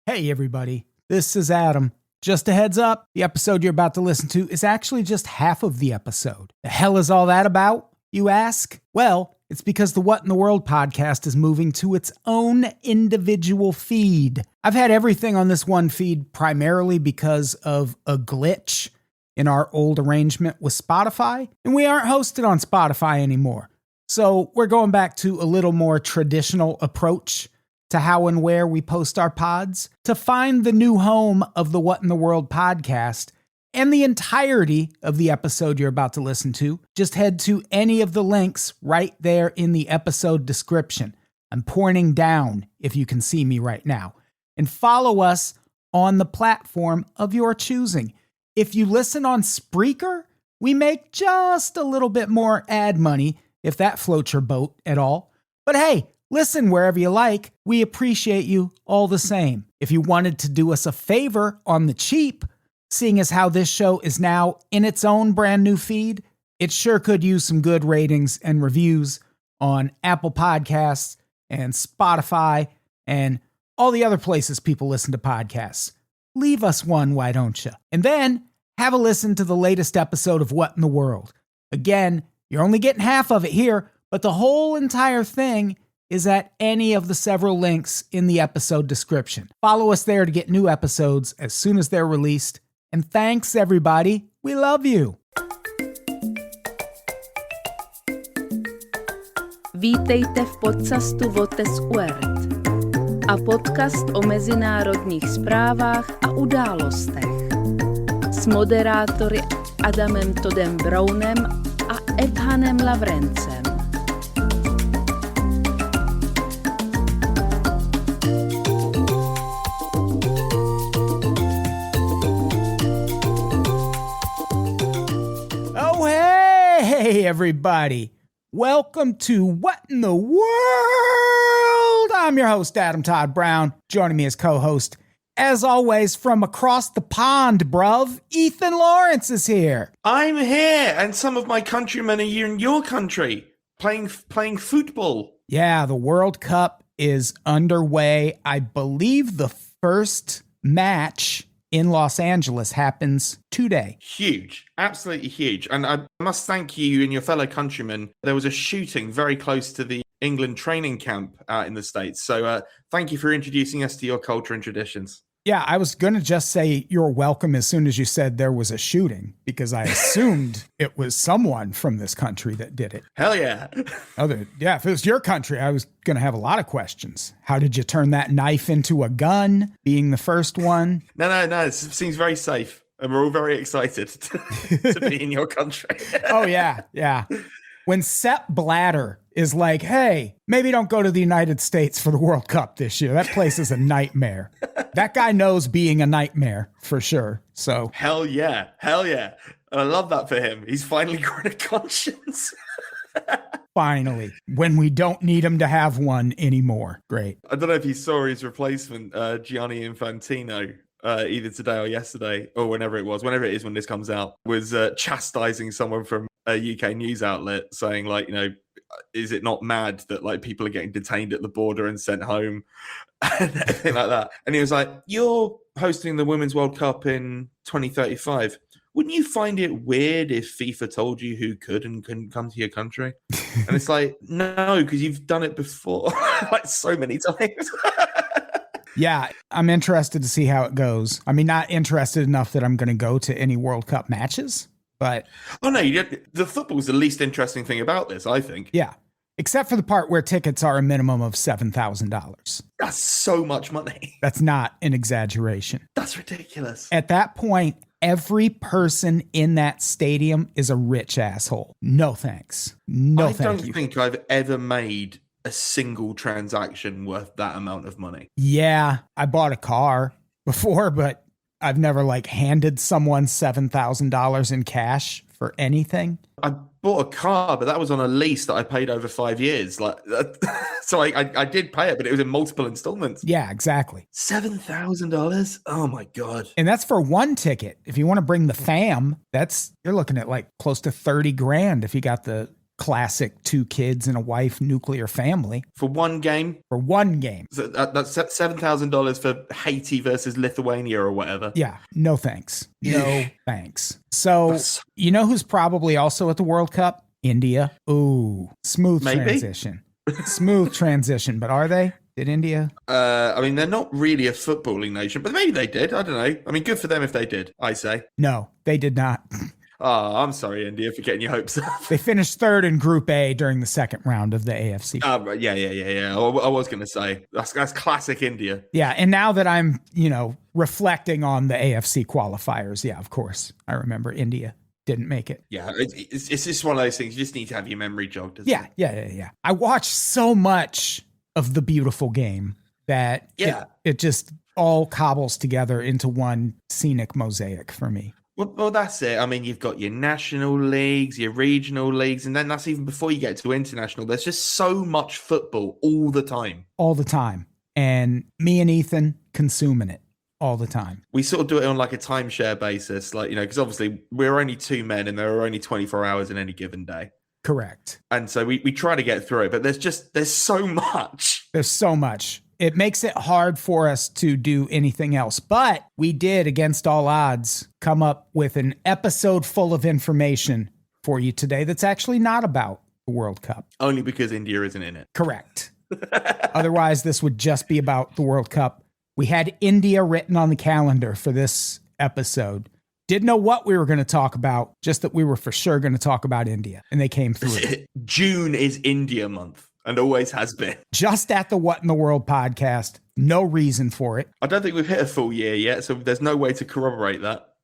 Hey everybody, this is Adam. Just a heads up, the episode you're about to listen to is actually just half of the episode. The hell is all that about, you ask? Well, it's because the What in the World podcast is moving to its own individual feed. I've had everything on this one feed primarily because of a glitch in our old arrangement with Spotify, and we aren't hosted on Spotify anymore. So we're going back to a little more traditional approach to how and where we post our pods. To find the new home of the What in the World podcast and the entirety of the episode you're about to listen to, just head to any of the links right there in the episode description. I'm pointing down if you can see me right now. And follow us on the platform of your choosing. If you listen on Spreaker, we make just a little bit more ad money, if that floats your boat at all. But hey, listen wherever you like. We appreciate you all the same. If you wanted to do us a favor on the cheap, seeing as how this show is now in its own brand new feed, it sure could use some good ratings and reviews on Apple Podcasts and Spotify and all the other places people listen to podcasts. Leave us one, why don't you? And then have a listen to the latest episode of What in the World. Again, you're only getting half of it here, but the whole entire thing is at any of the several links in the episode description. Follow us there to get new episodes as soon as they're released. And thanks, everybody. We love you. Vítejte v podcastu What is Weird a podcast o mezinárodních zprávách a událostech s moderátory Adamem Todem Brownem a Ethanem Lavrencem. Hey, everybody. Welcome to What in the World? I'm your host, Adam Todd Brown. Joining me as co-host, as always, from across the pond, bruv, Ethan Lawrence is here. I'm here, and some of my countrymen are here in your country playing football. Yeah, the World Cup is underway. I believe the first match in Los Angeles happens today. Huge, absolutely huge. And I must thank you and your fellow countrymen. There was a shooting very close to the England training camp in the States. So thank you for introducing us to your culture and traditions. Yeah, I was going to just say you're welcome as soon as you said there was a shooting, because I assumed it was someone from this country that did it. Hell yeah. Yeah, if it was your country, I was going to have a lot of questions. How did you turn that knife into a gun, being the first one? No, it seems very safe. And we're all very excited to be in your country. Oh, yeah. When Sepp Blatter is like, hey, maybe don't go to the United States for the World Cup this year. That place is a nightmare. That guy knows being a nightmare for sure. So Hell yeah. And I love that for him. He's finally got a conscience. Finally, when we don't need him to have one anymore. Great. I don't know if you saw his replacement, Gianni Infantino, either today or yesterday, or whenever it is when this comes out, was chastising someone from a UK news outlet, saying, like, you know, is it not mad that, like, people are getting detained at the border and sent home and everything like that? And he was like, you're hosting the Women's World Cup in 2035. Wouldn't you find it weird if FIFA told you who could and couldn't come to your country? And it's like, no, because you've done it before, like, so many times. Yeah, I'm interested to see how it goes. I mean, not interested enough that I'm going to go to any World Cup matches, but... Oh, no, the football's the least interesting thing about this, I think. Yeah, except for the part where tickets are a minimum of $7,000. That's so much money. That's not an exaggeration. That's ridiculous. At that point, every person in that stadium is a rich asshole. No thanks. No, thank you. I don't think I've ever made a single transaction worth that amount of money. Yeah, I bought a car before, but I've never like handed someone $7,000 in cash for anything. I bought a car, but that was on a lease that I paid over 5 years. Like, so I did pay it, but it was in multiple installments. Yeah, exactly. $7,000? Oh my God. And that's for one ticket. If you want to bring the fam, you're looking at like close to 30 grand if you got the classic 2 kids and a wife nuclear family. For one game? For one game. So that's $7,000 for Haiti versus Lithuania or whatever. Yeah, no thanks. No thanks. So, you know who's probably also at the World Cup? India. Ooh, smooth transition. Smooth transition, but are they? Did India? I mean, they're not really a footballing nation, but maybe they did. I don't know. I mean, good for them if they did, I say. No, they did not. Oh, I'm sorry, India, for getting your hopes up. They finished 3rd in Group A during the 2nd round of the AFC. Yeah. I was going to say, that's classic India. Yeah, and now that I'm, reflecting on the AFC qualifiers, yeah, of course, I remember India didn't make it. Yeah, it's just one of those things. You just need to have your memory jogged. Yeah. I watched so much of the beautiful game that it just all cobbles together into one scenic mosaic for me. Well, that's it. I mean, you've got your national leagues, your regional leagues, and then that's even before you get to international. There's just so much football all the time. All the time. And me and Ethan consuming it all the time. We sort of do it on like a timeshare basis, because obviously we're only 2 men and there are only 24 hours in any given day. Correct. And so we try to get through it, but there's so much. There's so much. It makes it hard for us to do anything else. But we did, against all odds, come up with an episode full of information for you today that's actually not about the World Cup. Only because India isn't in it. Correct. Otherwise, this would just be about the World Cup. We had India written on the calendar for this episode. Didn't know what we were going to talk about, just that we were for sure going to talk about India. And they came through. June is India month. And always has been. Just at the What in the World podcast. No reason for it. I don't think we've hit a full year yet, so there's no way to corroborate that.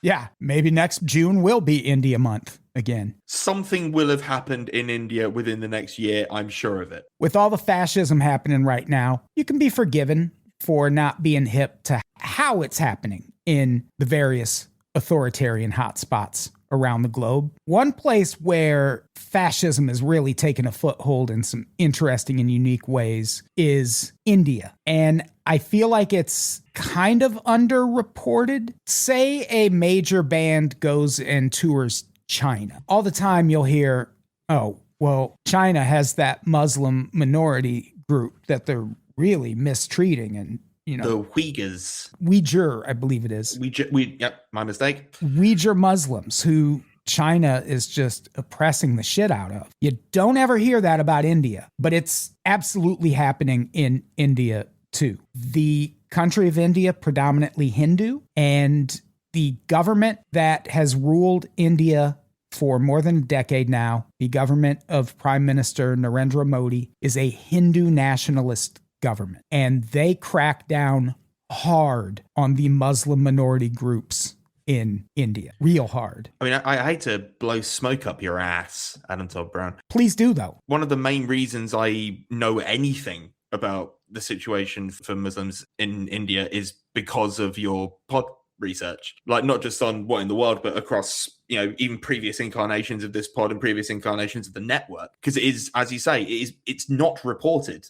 Yeah, maybe next June will be India month again. Something will have happened in India within the next year, I'm sure of it. With all the fascism happening right now, you can be forgiven for not being hip to how it's happening in the various authoritarian hotspots around the globe. One place where fascism has really taken a foothold in some interesting and unique ways is India. And I feel like it's kind of underreported. Say a major band goes and tours China. All the time you'll hear, oh, well, China has that Muslim minority group that they're really mistreating and the Uyghurs. Uyghur, I believe it is. Yep, my mistake. Uyghur Muslims who China is just oppressing the shit out of. You don't ever hear that about India, but it's absolutely happening in India too. The country of India, predominantly Hindu, and the government that has ruled India for more than a decade now, the government of Prime Minister Narendra Modi, is a Hindu nationalist government, and they crack down hard on the Muslim minority groups in India. Real hard. I mean, I hate to blow smoke up your ass, Adam Todd Brown. Please do, though. One of the main reasons I know anything about the situation for Muslims in India is because of your pod research. Like, not just on What in the World, but across, even previous incarnations of this pod and previous incarnations of the network. Because it is, as you say, it's not reported.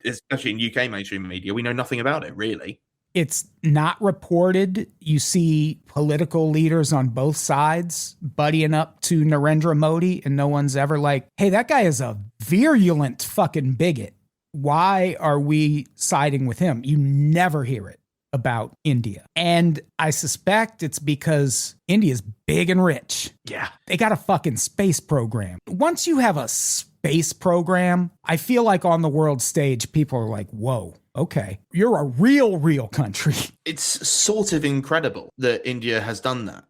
Especially in UK mainstream media, we know nothing about it, really. It's not reported. You see political leaders on both sides buddying up to Narendra Modi, and no one's ever like, hey, that guy is a virulent fucking bigot. Why are we siding with him? You never hear it about India. And I suspect it's because India's big and rich. Yeah. They got a fucking space program. Once you have a space program, I feel like on the world stage, people are like, whoa, okay, you're a real country. It's sort of incredible that India has done that.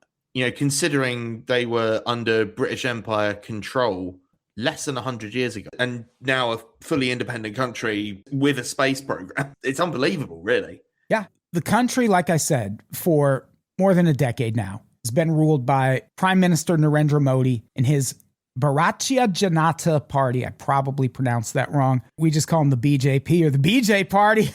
Considering they were under British Empire control less than 100 years ago, and now a fully independent country with a space program. It's unbelievable, really. Yeah. The country, like I said, for more than a decade now, has been ruled by Prime Minister Narendra Modi and his Bharatiya Janata Party. I probably pronounced that wrong. We just call them the BJP or the BJ Party.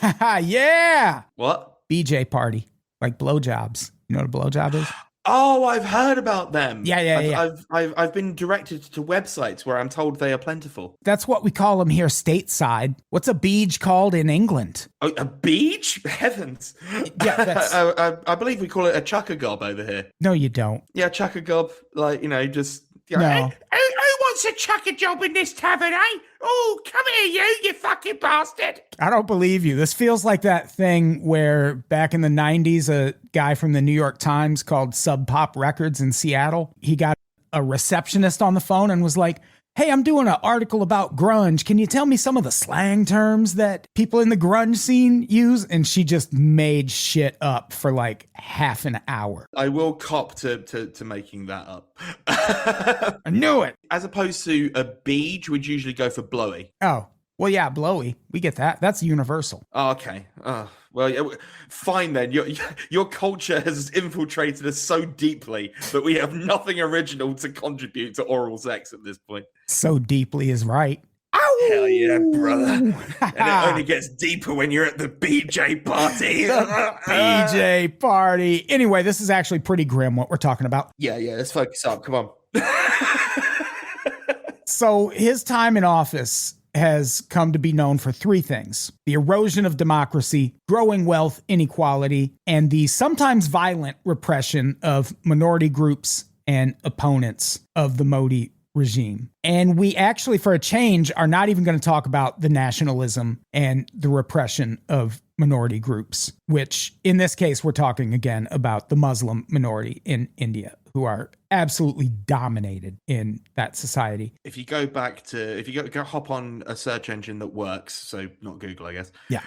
Yeah. What? BJ Party. Like blowjobs. You know what a blowjob is? Oh, I've heard about them. Yeah. I've been directed to websites where I'm told they are plentiful. That's what we call them here stateside. What's a beej called in England? Oh, a beej? Heavens. Yeah, that's... I believe we call it a chuckagob over here. No, you don't. Yeah, chuckagob, just You're No. like, who wants to chuck a job in this tavern, eh? Oh, come here, you fucking bastard. I don't believe you. This feels like that thing where back in the 90s, a guy from the New York Times called Sub Pop Records in Seattle, he got a receptionist on the phone and was like, hey, I'm doing an article about grunge. Can you tell me some of the slang terms that people in the grunge scene use? And she just made shit up for like half an hour. I will cop to making that up. I knew it. As opposed to a beej, would usually go for blowy. Oh, well, yeah, blowy. We get that. That's universal. Oh, okay. Well, yeah, fine then. Your culture has infiltrated us so deeply that we have nothing original to contribute to oral sex at this point. So deeply is right. Ow! Hell yeah, brother. And it only gets deeper when you're at the BJ party. BJ party. Anyway, this is actually pretty grim what we're talking about. Yeah, let's focus up. Come on. So his time in office has come to be known for three things: the erosion of democracy, growing wealth inequality, and the sometimes violent repression of minority groups and opponents of the Modi regime. And we actually, for a change, are not even going to talk about the nationalism and the repression of minority groups, which in this case, we're talking again about the Muslim minority in India, who are absolutely dominated in that society. If you go back to, if you go hop on a search engine that works, so not Google, I guess. Yeah.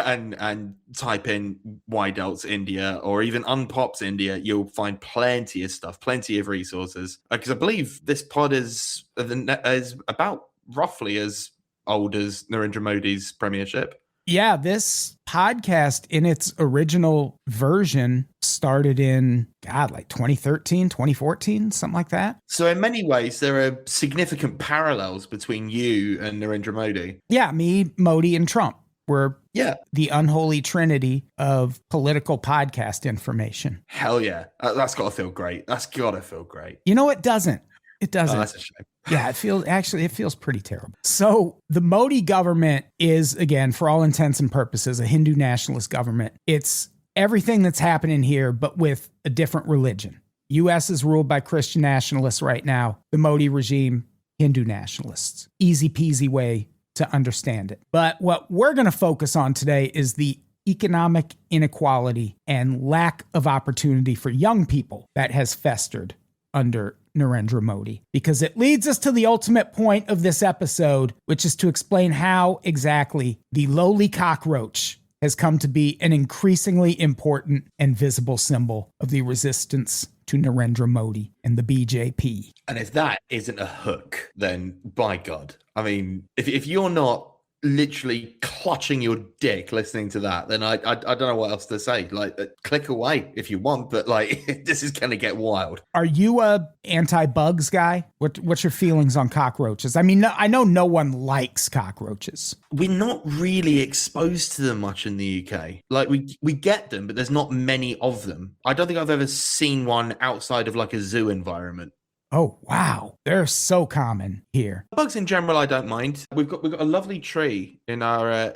and type in Wide Elts India or even Unpops India, you'll find plenty of stuff, plenty of resources. Because I believe this pod is about roughly as old as Narendra Modi's premiership. Yeah, this podcast in its original version started in, like 2013, 2014, something like that. So in many ways, there are significant parallels between you and Narendra Modi. Yeah, me, Modi, and Trump were Yeah. the unholy trinity of political podcast information. Hell yeah. That's got to feel great. That's got to feel great. You know, it doesn't. It doesn't. Oh, that's a shame. Yeah, it feels pretty terrible. So the Modi government is, again, for all intents and purposes, a Hindu nationalist government. It's everything that's happening here, but with a different religion. U.S. is ruled by Christian nationalists right now. The Modi regime, Hindu nationalists. Easy peasy way to understand it. But what we're going to focus on today is the economic inequality and lack of opportunity for young people that has festered under Narendra Modi, because it leads us to the ultimate point of this episode, which is to explain how exactly the lowly cockroach has come to be an increasingly important and visible symbol of the resistance to Narendra Modi and the BJP. And if that isn't a hook, then by God, I mean, if you're not literally clutching your dick listening to that, then I don't know what else to say. Like, click away if you want, but like, this is gonna get wild. Are you a anti-bugs guy? What's your feelings on cockroaches? I mean, I know no one likes cockroaches. We're not really exposed to them much in the UK. Like, we get them, but there's not many of them. I don't think I've ever seen one outside of like a zoo environment. Oh, wow. They're so common here. Bugs in general, I don't mind. We've got a lovely tree in our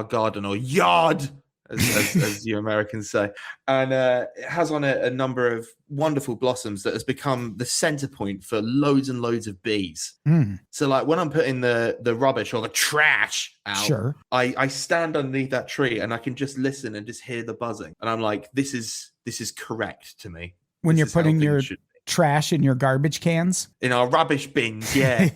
garden, or yard, as you Americans say. And it has on it a number of wonderful blossoms that has become the center point for loads and loads of bees. Mm. So like when I'm putting the rubbish or the trash out, Sure. I stand underneath that tree and I can just listen and just hear the buzzing. And I'm like, this is correct to me. When This you're is how putting your things should be. trash in your garbage cans. In our rubbish bins, yeah.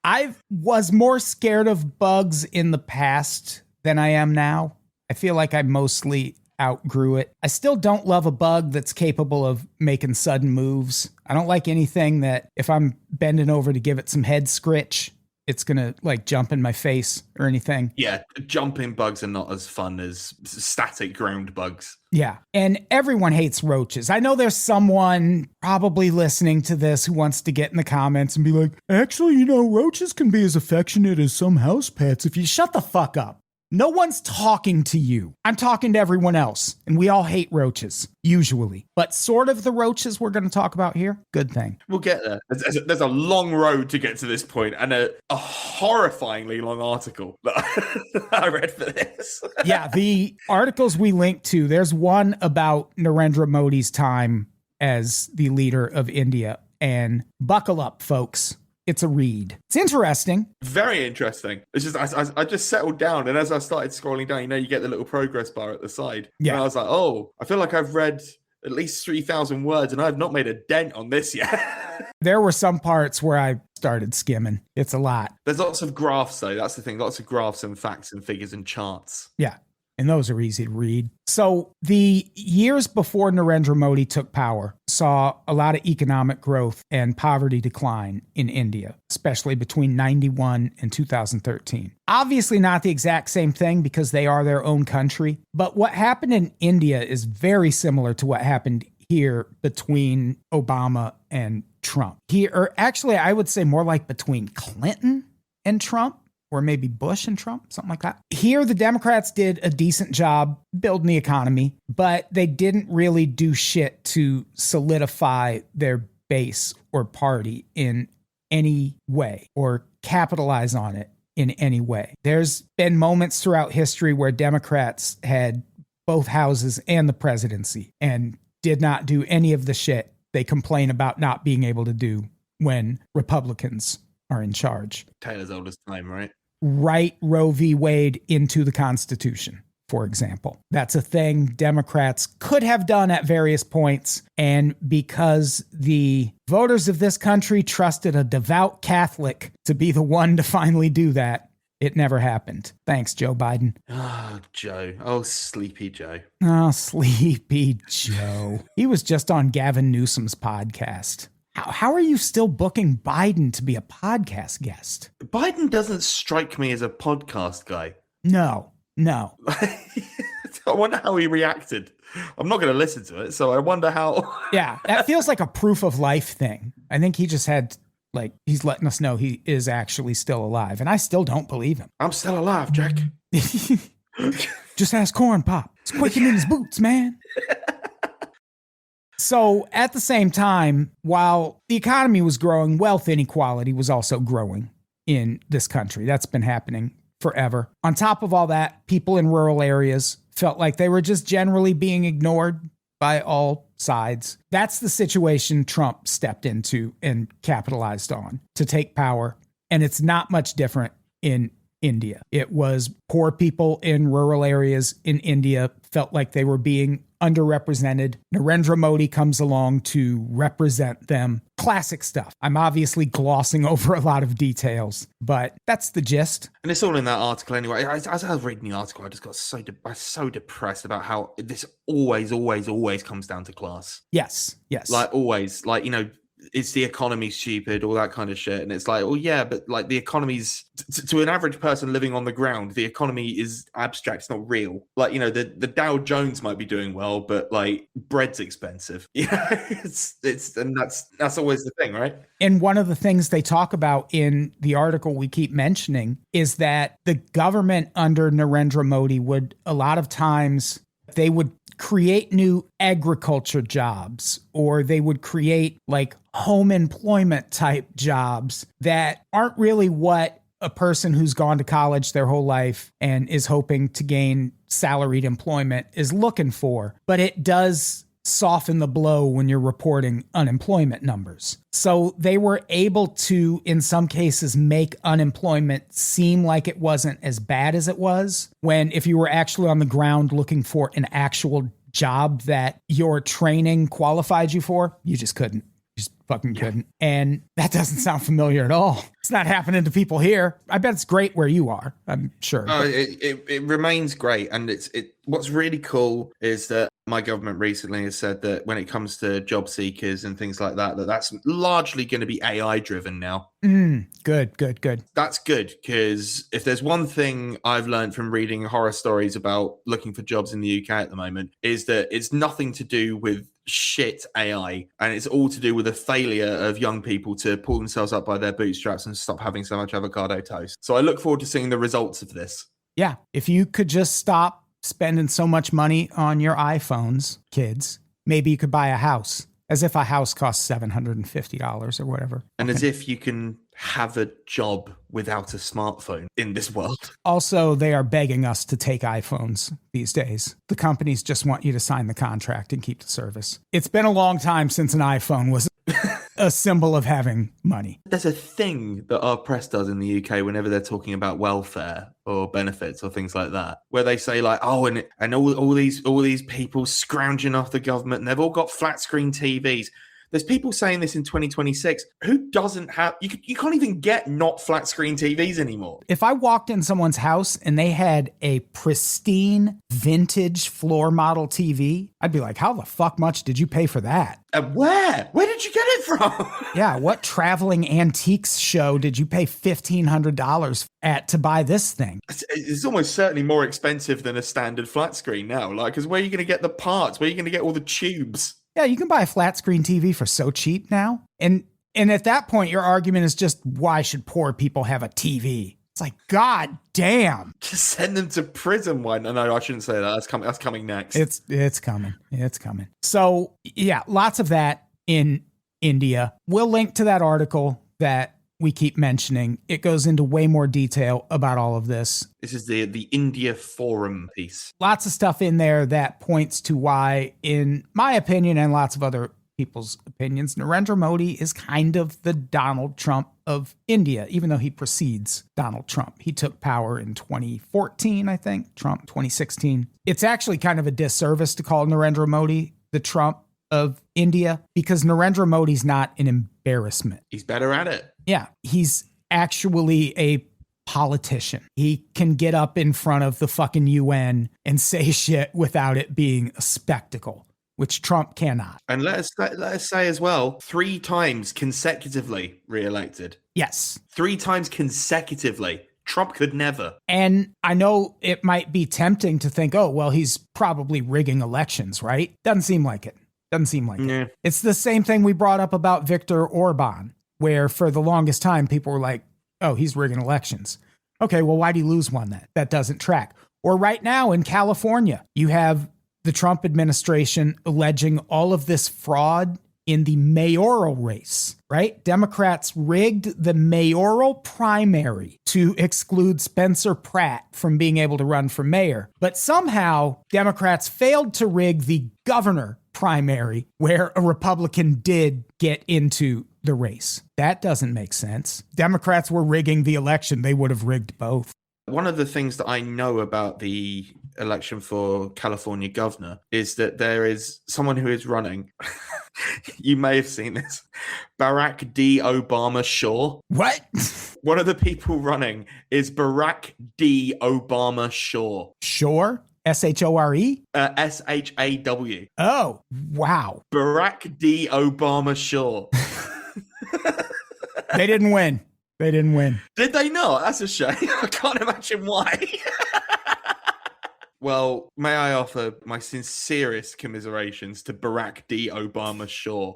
I was more scared of bugs in the past than I am now. I feel like I mostly outgrew it. I still don't love a bug that's capable of making sudden moves. I don't like anything that if I'm bending over to give it some head scritch, it's going to like jump in my face or anything. Yeah, jumping bugs are not as fun as static ground bugs. Yeah. And everyone hates roaches. I know there's someone probably listening to this who wants to get in the comments and be like, actually, you know, roaches can be as affectionate as some house pets if you shut the fuck up. No one's talking to you. I'm talking to everyone else, and we all hate roaches, usually. But sort of the roaches we're going to talk about here, good thing. We'll get there. There's a long road to get to this point, and a horrifyingly long article that I read for this. Yeah, the articles we linked to, there's one about Narendra Modi's time as the leader of India. and buckle up, folks. It's a read. It's interesting. Very interesting. It's just I just settled down, and as I started scrolling down, you get the little progress bar at the side. Yeah. And I was like, oh, I feel like I've read at least 3,000 words, and I've not made a dent on this yet. There were some parts where I started skimming. It's a lot. There's lots of graphs, though. That's the thing. Lots of graphs and facts and figures and charts. Yeah. And those are easy to read. So the years before Narendra Modi took power saw a lot of economic growth and poverty decline in India, especially between 91 and 2013. Obviously not the exact same thing because they are their own country, but what happened in India is very similar to what happened here between Obama and Trump. Or actually, I would say more like between Clinton and Trump. Or maybe Bush and Trump, something like that. Here, the Democrats did a decent job building the economy, but they didn't really do shit to solidify their base or party in any way or capitalize on it in any way. There's been moments throughout history where Democrats had both houses and the presidency and did not do any of the shit they complain about not being able to do when Republicans are in charge. Taylor's oldest time, right? Write Roe v. Wade into the Constitution, for example. That's a thing Democrats could have done at various points. And because the voters of this country trusted a devout Catholic to be the one to finally do that, it never happened. Thanks, Joe Biden. Oh, Joe. Oh, sleepy Joe. Oh, sleepy Joe. He was just on Gavin Newsom's podcast. How are you still booking Biden to be a podcast guest? Biden doesn't strike me as a podcast guy. No. I wonder how he reacted. I'm not going to listen to it, so I wonder how. Yeah, that feels like a proof of life thing. I think he just had, he's letting us know he is actually still alive, and I still don't believe him. I'm still alive, Jack. Just ask Corn Pop. It's quicking in his boots, man. So at the same time, while the economy was growing, wealth inequality was also growing in this country. That's been happening forever. On top of all that, people in rural areas felt like they were just generally being ignored by all sides. That's the situation Trump stepped into and capitalized on to take power. And it's not much different in India. It was poor people in rural areas in India felt like they were being underrepresented. Narendra Modi comes along to represent them. Classic stuff. I'm obviously glossing over a lot of details, but that's the gist. And it's all in that article anyway. As I was reading the article, I just got so depressed about how this always comes down to class. Yes. Always. It's the economy stupid, all that kind of shit. And it's like, well, yeah, but the economy's to an average person living on the ground, the economy is abstract. It's not real. The Dow Jones might be doing well, but bread's expensive. It's and that's always the thing, right? And one of the things they talk about in the article we keep mentioning is that the government under Narendra Modi would a lot of times they would create new agriculture jobs, or they would create home employment type jobs that aren't really what a person who's gone to college their whole life and is hoping to gain salaried employment is looking for. But it does soften the blow when you're reporting unemployment numbers. So they were able to, in some cases, make unemployment seem like it wasn't as bad as it was, when if you were actually on the ground looking for an actual job that your training qualified you for, you just couldn't. You just fucking couldn't. And that doesn't sound familiar at all. It's not happening to people here. I bet it's great where you are, I'm sure. It remains great. And what's really cool is that my government recently has said that when it comes to job seekers and things like that, that's largely going to be AI driven now. Good. That's good, because if there's one thing I've learned from reading horror stories about looking for jobs in the UK at the moment, is that it's nothing to do with shit AI, and it's all to do with the failure of young people to pull themselves up by their bootstraps and stop having so much avocado toast. So I look forward to seeing the results of this. Yeah. If you could just stop spending so much money on your iPhones, kids, maybe you could buy a house. As if a house costs $750 or whatever. And as if you can have a job without a smartphone in this world. Also, they are begging us to take iPhones these days. The companies just want you to sign the contract and keep the service. It's been a long time since an iPhone was a symbol of having money. There's a thing that our press does in the UK whenever they're talking about welfare or benefits or things like that, where they say like, oh, and all these people scrounging off the government, and they've all got flat screen TVs. There's people saying this in 2026 who doesn't have, you can't even get not flat screen TVs anymore. If I walked in someone's house and they had a pristine vintage floor model TV, I'd be like, how the fuck much did you pay for that? Where did you get it from? Yeah, what traveling antiques show did you pay $1,500 at to buy this thing? It's almost certainly more expensive than a standard flat screen now. Like, because where are you going to get the parts? Where are you going to get all the tubes? Yeah, you can buy a flat screen TV for so cheap now. And at that point, your argument is just, why should poor people have a TV? It's like, God damn. Just send them to prison. Why? No, I shouldn't say that. That's coming next. It's coming. It's coming. So yeah, lots of that in India. We'll link to that article that we keep mentioning. It goes into way more detail about all of this. This is the India Forum piece. Lots of stuff in there that points to why, in my opinion and lots of other people's opinions, Narendra Modi is kind of the Donald Trump of India, even though he precedes Donald Trump. He took power in 2014, I think, Trump 2016. It's actually kind of a disservice to call Narendra Modi the Trump of India because Narendra Modi's not an embarrassment. He's better at it. Yeah, he's actually a politician. He can get up in front of the fucking UN and say shit without it being a spectacle, which Trump cannot. And let us say as well, 3 times consecutively re-elected. Yes. 3 times consecutively. Trump could never. And I know it might be tempting to think, oh, well, he's probably rigging elections, right? Doesn't seem like it. Doesn't seem like it. It's the same thing we brought up about Viktor Orban, where for the longest time, people were like, oh, he's rigging elections. Okay, well, why'd he lose one then? That doesn't track. Or right now in California, you have the Trump administration alleging all of this fraud in the mayoral race, right? Democrats rigged the mayoral primary to exclude Spencer Pratt from being able to run for mayor. But somehow Democrats failed to rig the governor primary where a Republican did get into the race. That doesn't make sense. Democrats were rigging the election. They would have rigged both. One of the things that I know about the election for California governor is that there is someone who is running. You may have seen this. Barack D. Obama Shaw. What? One of the people running is Barack D. Obama Shaw. Shore? S-H-O-R-E? S-H-A-W. Oh, wow. Barack D. Obama Shaw. They didn't win. They didn't win. Did they not? That's a shame. I can't imagine why. Well, may I offer my sincerest commiserations to Barack D. Obama Shaw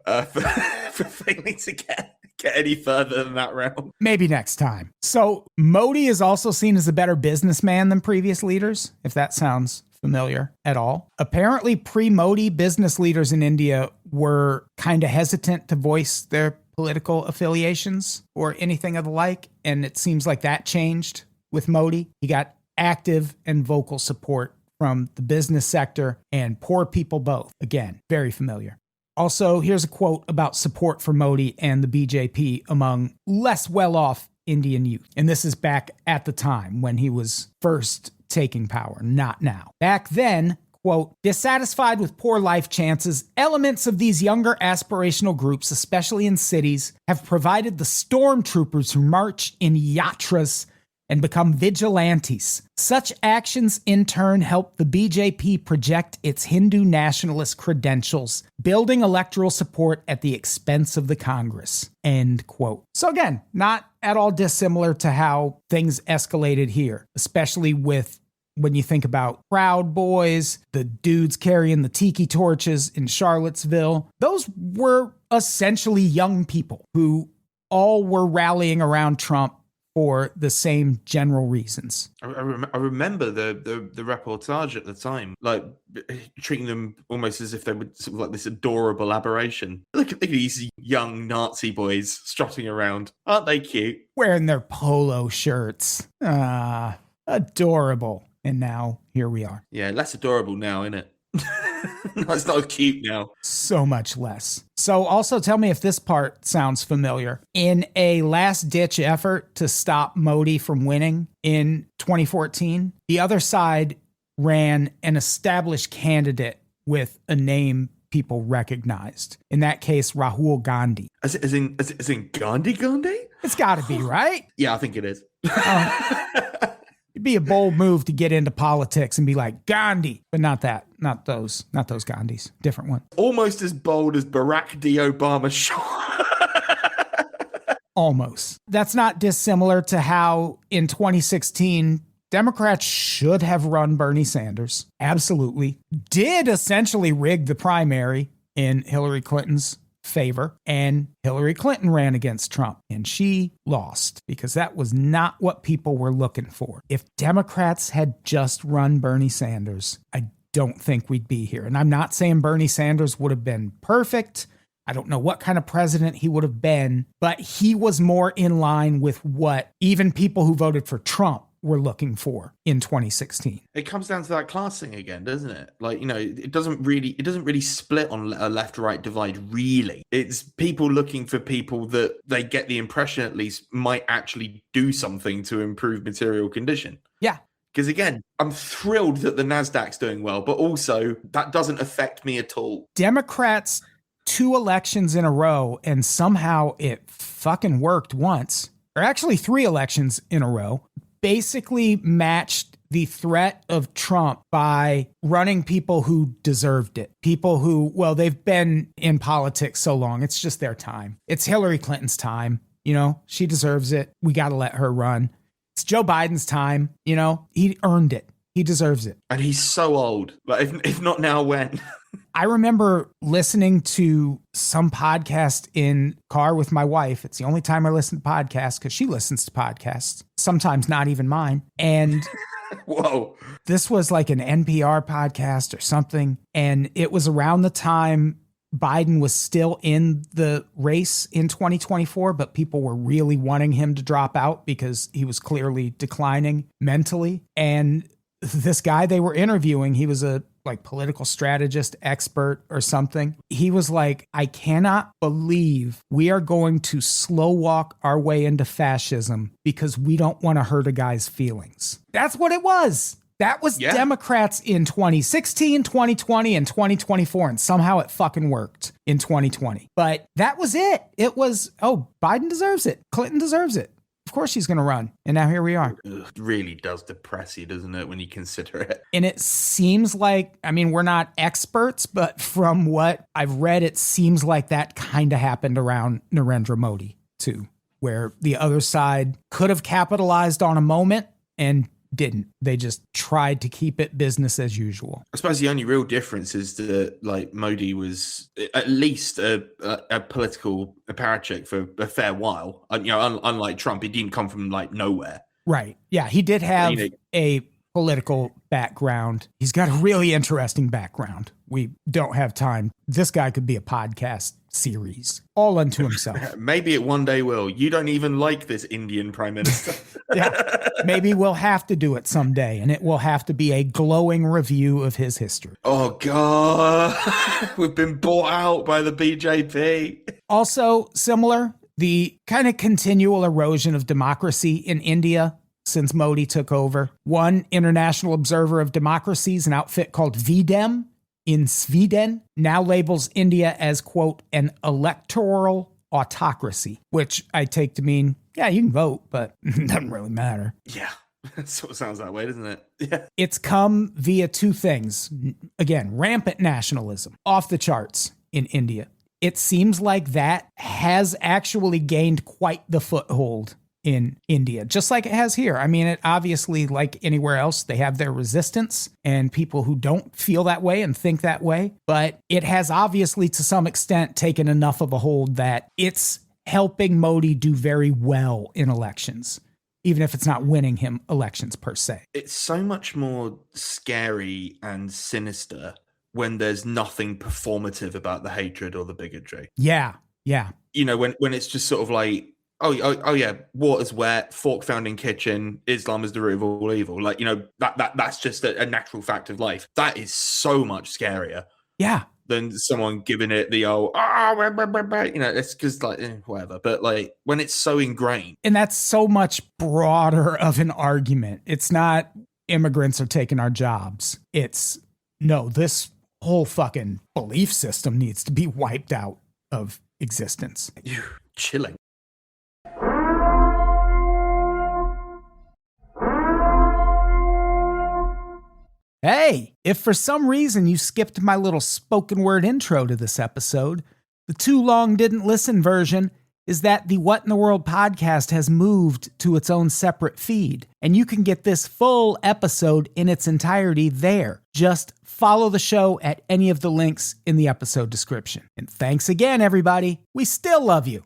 for failing to get any further than that round. Maybe next time. So Modi is also seen as a better businessman than previous leaders, if that sounds familiar at all. Apparently, pre-Modi business leaders in India were kind of hesitant to voice their political affiliations or anything of the like, and it seems like that changed with Modi. He got active and vocal support from the business sector and poor people both. Again, very familiar. Also, here's a quote about support for Modi and the BJP among less well-off Indian youth. And this is back at the time when he was first taking power, not now. Back then, quote, dissatisfied with poor life chances, elements of these younger aspirational groups, especially in cities, have provided the stormtroopers who march in yatras and become vigilantes. Such actions in turn help the BJP project its Hindu nationalist credentials, building electoral support at the expense of the Congress. End quote. So again, not at all dissimilar to how things escalated here, especially with when you think about Proud Boys, the dudes carrying the tiki torches in Charlottesville. Those were essentially young people who all were rallying around Trump for the same general reasons. I remember the reportage at the time, like treating them almost as if they were sort of like this adorable aberration. Look at these young Nazi boys strutting around. Aren't they cute? Wearing their polo shirts. Adorable. And now here we are. Yeah, less adorable now, isn't it? No, it's not cute now. So much less. So also tell me if this part sounds familiar. In a last-ditch effort to stop Modi from winning in 2014, the other side ran an established candidate with a name people recognized. In that case, Rahul Gandhi. As in Gandhi? It's got to be, right? Yeah, I think it is. It'd be a bold move to get into politics and be like Gandhi, but not that, not those Gandhis. Different one. Almost as bold as Barack D. Obama shot. Almost. That's not dissimilar to how in 2016, Democrats should have run Bernie Sanders. Absolutely. Did essentially rig the primary in Hillary Clinton's favor, and Hillary Clinton ran against Trump, and she lost because that was not what people were looking for. If Democrats had just run Bernie Sanders, I don't think we'd be here. And I'm not saying Bernie Sanders would have been perfect. I don't know what kind of president he would have been, but he was more in line with what even people who voted for Trump were looking for in 2016. It comes down to that class thing again, doesn't it? Like, it doesn't really split on a left-right divide, really. It's people looking for people that they get the impression at least might actually do something to improve material condition. Yeah. Because again, I'm thrilled that the NASDAQ's doing well, but also that doesn't affect me at all. Democrats 2 elections in a row, and somehow it fucking worked once, or actually 3 elections in a row, basically matched the threat of Trump by running people who deserved it. People who, well, they've been in politics so long, it's just their time. It's Hillary Clinton's time. She deserves it. We got to let her run. It's Joe Biden's time. He earned it. He deserves it. And he's so old. Like, if not now, when? I remember listening to some podcast in car with my wife. It's the only time I listen to podcasts because she listens to podcasts, sometimes not even mine. And whoa, this was like an NPR podcast or something. And it was around the time Biden was still in the race in 2024, but people were really wanting him to drop out because he was clearly declining mentally. And this guy they were interviewing, he was a political strategist, expert or something. He was like, I cannot believe we are going to slow walk our way into fascism because we don't want to hurt a guy's feelings. That's what it was. That was Democrats in 2016, 2020, and 2024. And somehow it fucking worked in 2020. But that was it. It was, Biden deserves it. Clinton deserves it. Of course she's going to run. And now here we are. It really does depress you, doesn't it, when you consider it? And it seems like, we're not experts, but from what I've read, it seems like that kind of happened around Narendra Modi, too, where the other side could have capitalized on a moment and didn't. They just tried to keep it business as usual. I suppose the only real difference is that Modi was at least a political apparatchik for a fair while. Unlike Trump, he didn't come from nowhere. Right. Yeah, he did have a political background. He's got a really interesting background. We don't have time. This guy could be a podcast series all unto himself. Maybe it one day will. You don't even like this Indian prime minister. Yeah, maybe we'll have to do it someday, and it will have to be a glowing review of his history. Oh, God. We've been bought out by the BJP. Also, similar, the kind of continual erosion of democracy in India since Modi took over. One international observer of democracies, an outfit called VDEM in Sweden, now labels India as, quote, an electoral autocracy, which I take to mean, yeah, you can vote, but it doesn't really matter. Yeah, it sort of sounds that way, doesn't it? Yeah. It's come via 2 things. Again, rampant nationalism, off the charts in India. It seems like that has actually gained quite the foothold in India, just like it has here. It obviously, like anywhere else, they have their resistance and people who don't feel that way and think that way. But it has obviously, to some extent, taken enough of a hold that it's helping Modi do very well in elections, even if it's not winning him elections per se. It's so much more scary and sinister when there's nothing performative about the hatred or the bigotry. Yeah. When it's just sort of like, oh yeah, water's wet, fork found in kitchen, Islam is the root of all evil. That's just a natural fact of life. That is so much scarier. Yeah. than someone giving it the old, it's because like, whatever. But like when it's so ingrained. And that's so much broader of an argument. It's not immigrants are taking our jobs. It's no, this whole fucking belief system needs to be wiped out of existence. Chilling. Hey, if for some reason you skipped my little spoken word intro to this episode, the too long didn't listen version is that the What in the World podcast has moved to its own separate feed, and you can get this full episode in its entirety there. Just follow the show at any of the links in the episode description. And thanks again, everybody. We still love you.